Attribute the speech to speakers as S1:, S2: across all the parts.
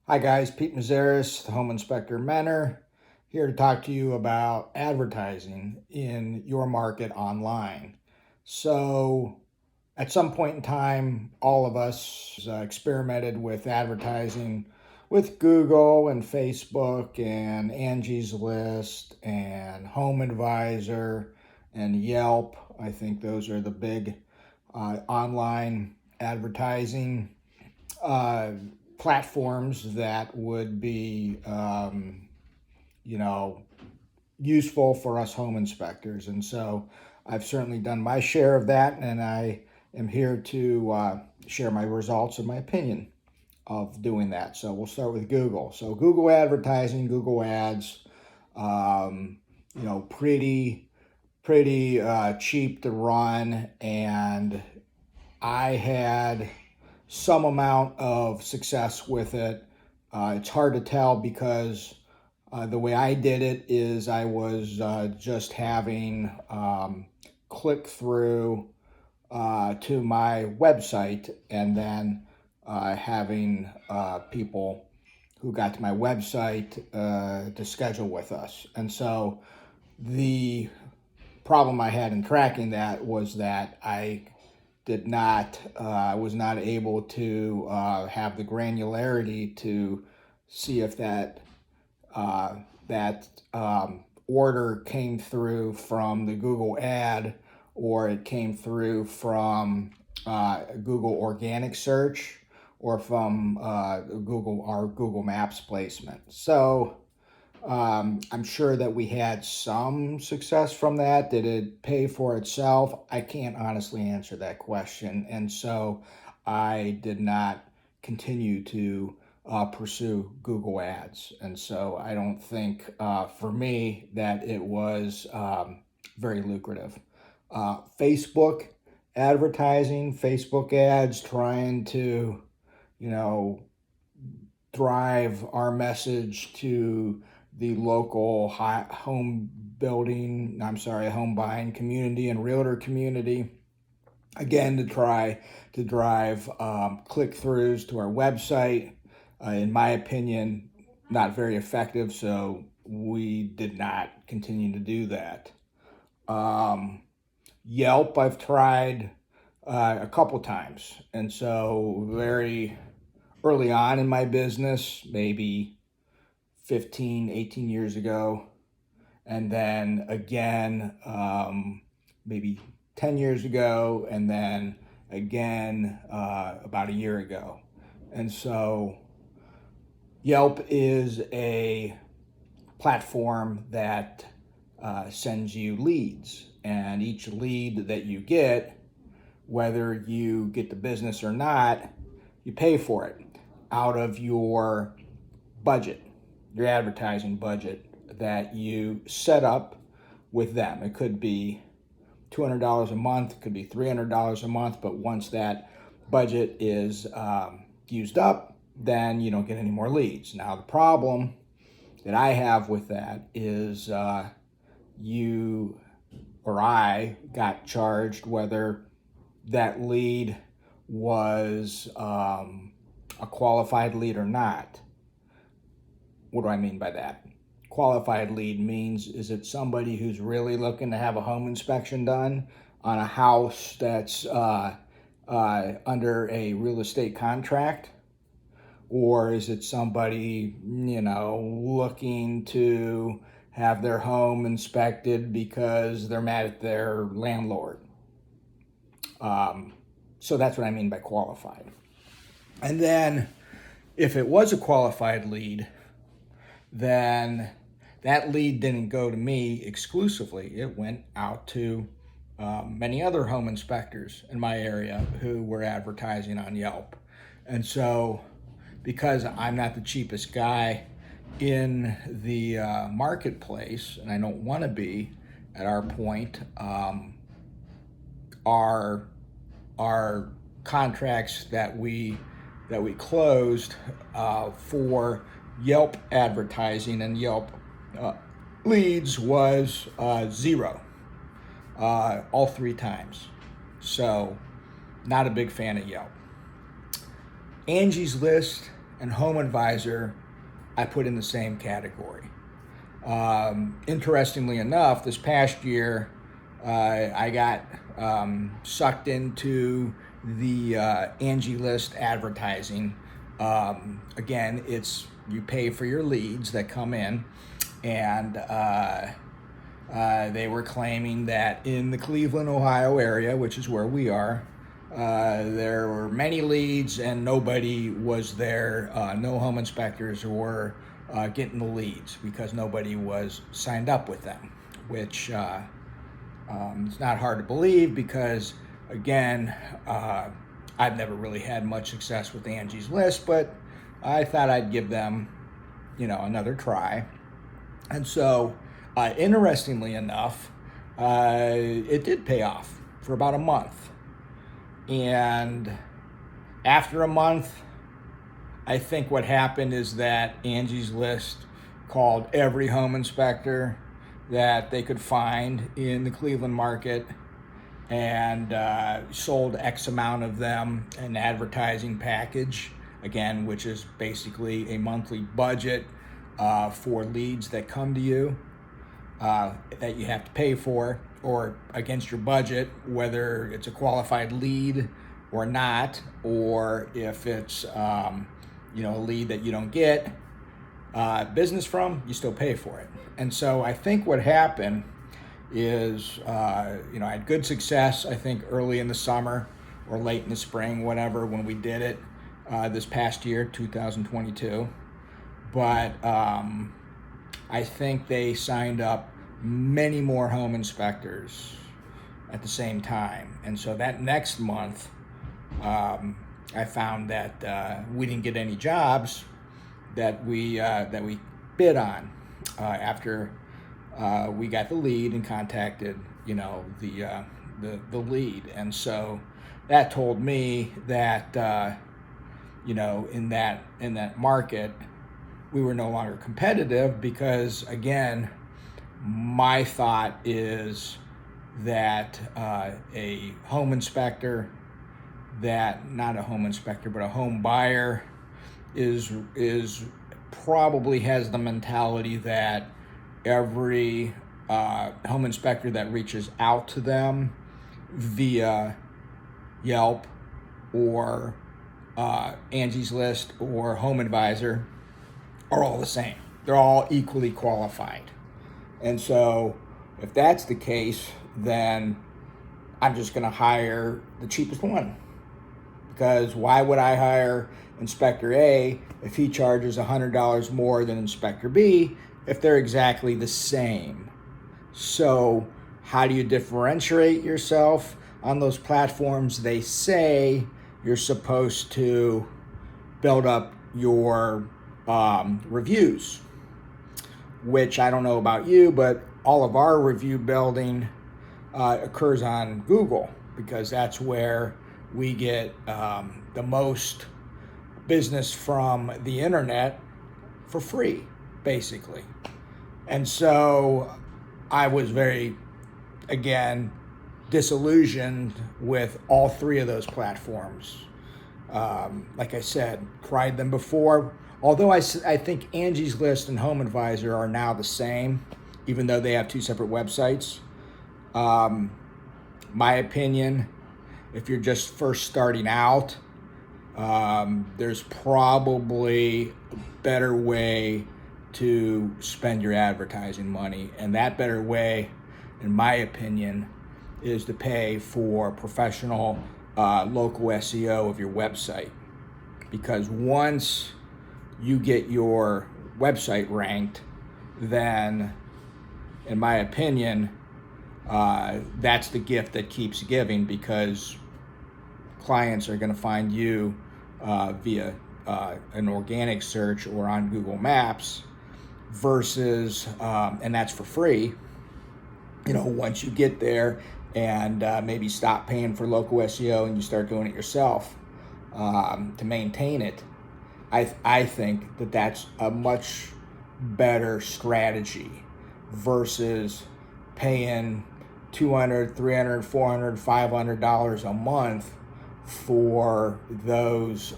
S1: Hi guys, Pete Mazaris, the Home Inspector Mentor, here to talk to you about advertising in your market online. So at some point in time, all of us experimented with advertising with Google and Facebook and Angie's List and Home Advisor and Yelp. I think those are the big online advertising uh, platforms that would be, you know, useful for us home inspectors. And so I've certainly done my share of that, and I am here to share my results and my opinion of doing that. So we'll start with Google. So Google advertising, Google ads, pretty cheap to run, and I had some amount of success with it. It's hard to tell because the way I did it is I was just having click through to my website, and then having people who got to my website to schedule with us. And so the problem I had in tracking that was that I was not able to have the granularity to see if that order came through from the Google ad, or it came through from Google organic search, or from our Google Maps placement. So I'm sure that we had some success from that. Did it pay for itself? I can't honestly answer that question. And so I did not continue to pursue Google Ads. And so I don't think for me that it was very lucrative. Facebook advertising, Facebook ads, trying to, you know, drive our message to the local home buying community and realtor community. Again, to try to drive click-throughs to our website. In my opinion, not very effective, so we did not continue to do that. Yelp, I've tried a couple times, and so very early on in my business, maybe 15, 18 years ago, and then again maybe 10 years ago, and then again about a year ago. And so Yelp is a platform that sends you leads, and each lead that you get, whether you get the business or not, you pay for it out of your budget, your advertising budget that you set up with them. It could be $200 a month, it could be $300 a month, but once that budget is used up, then you don't get any more leads. Now, the problem that I have with that is you or I got charged whether that lead was a qualified lead or not. What do I mean by that? Qualified lead means, is it somebody who's really looking to have a home inspection done on a house that's under a real estate contract? Or is it somebody, looking to have their home inspected because they're mad at their landlord? So that's what I mean by qualified. And then if it was a qualified lead, then that lead didn't go to me exclusively. It went out to many other home inspectors in my area who were advertising on Yelp. And so, because I'm not the cheapest guy in the marketplace, and I don't want to be at our point, our contracts that we closed for Yelp advertising and Yelp leads was zero all three times. So not a big fan of Yelp. Angie's List, and Home Advisor I put in the same category. Interestingly enough, this past year, I got sucked into the Angie List advertising. Again, it's you pay for your leads that come in, and they were claiming that in the Cleveland, Ohio area, which is where we are, there were many leads and nobody was there. No home inspectors were getting the leads because nobody was signed up with them, which it's not hard to believe because, again, I've never really had much success with Angie's List, but I thought I'd give them, another try. And so, interestingly enough, it did pay off for about a month. And after a month, I think what happened is that Angie's List called every home inspector that they could find in the Cleveland market and sold X amount of them an advertising package, again, which is basically a monthly budget for leads that come to you that you have to pay for or against your budget, whether it's a qualified lead or not, or if it's a lead that you don't get business from, you still pay for it. And so I think what happened is, I had good success, I think early in the summer or late in the spring, whatever, when we did it this past year, 2022. But I think they signed up many more home inspectors at the same time. And so that next month, I found that we didn't get any jobs that we bid on after we got the lead and contacted the lead. And so that told me that in that market we were no longer competitive because, again, my thought is that a home inspector not a home inspector, but a home buyer is probably has the mentality that every home inspector that reaches out to them via Yelp or Angie's List or Home Advisor are all the same. They're all equally qualified. And so if that's the case, then I'm just going to hire the cheapest one. Because why would I hire Inspector A if he charges $100 more than Inspector B if they're exactly the same? So how do you differentiate yourself on those platforms? They say you're supposed to build up your reviews, which I don't know about you, but all of our review building occurs on Google because that's where we get the most business from the internet for free, basically. And so I was very, again, disillusioned with all three of those platforms. Like I said, tried them before. Although I think Angie's List and Home Advisor are now the same, even though they have two separate websites. My opinion, if you're just first starting out, there's probably a better way to spend your advertising money. And that better way, in my opinion, is to pay for professional local SEO of your website. Because once you get your website ranked, then, in my opinion, that's the gift that keeps giving, because clients are going to find you via an organic search or on Google Maps versus, and that's for free, once you get there and maybe stop paying for local SEO and you start doing it yourself to maintain it. I think that that's a much better strategy versus paying $200, $300, $400, $500 a month for those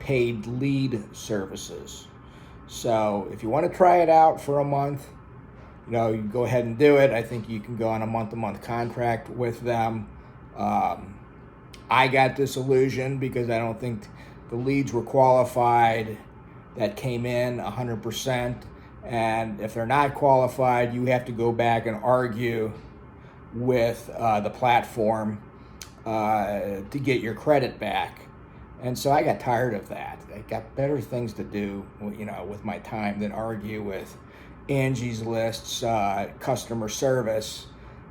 S1: paid lead services. So if you want to try it out for a month, you go ahead and do it. I think you can go on a month-to-month contract with them. I got disillusioned because I don't think the leads were qualified that came in 100%. And if they're not qualified, you have to go back and argue with the platform to get your credit back. And so I got tired of that. I got better things to do, with my time than argue with Angies List's customer service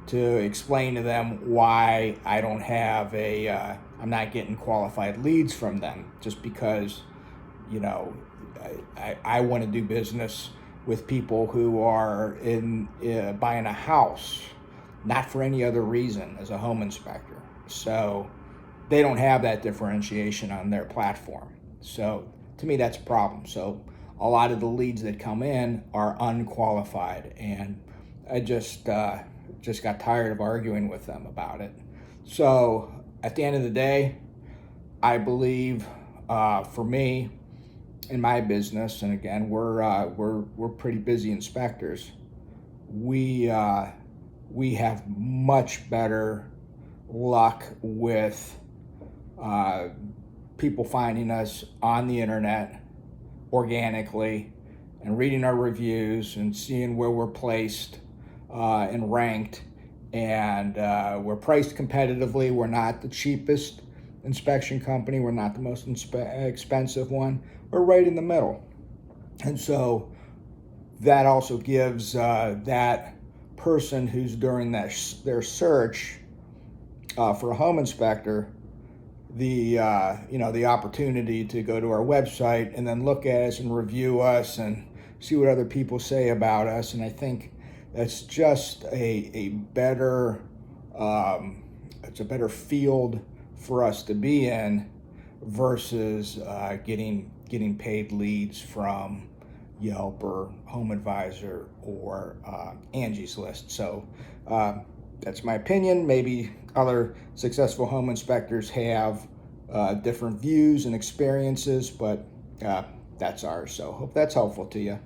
S1: to explain to them why I don't have I'm not getting qualified leads from them, just because, I want to do business with people who are buying a house, not for any other reason as a home inspector. So they don't have that differentiation on their platform. So to me, that's a problem. So a lot of the leads that come in are unqualified, and I just got tired of arguing with them about it. So at the end of the day, I believe for me in my business, and again, we're pretty busy inspectors, we have much better luck with people finding us on the internet organically and reading our reviews and seeing where we're placed and ranked, and we're priced competitively. We're not the cheapest inspection company, we're not the most expensive one, we're right in the middle. And so that also gives that person who's during their search for a home inspector the opportunity to go to our website and then look at us and review us and see what other people say about us. And I think that's just a better it's a better field for us to be in versus getting paid leads from Yelp or Home Advisor or Angie's List. So that's my opinion. Maybe other successful home inspectors have different views and experiences, but that's ours. So hope that's helpful to you.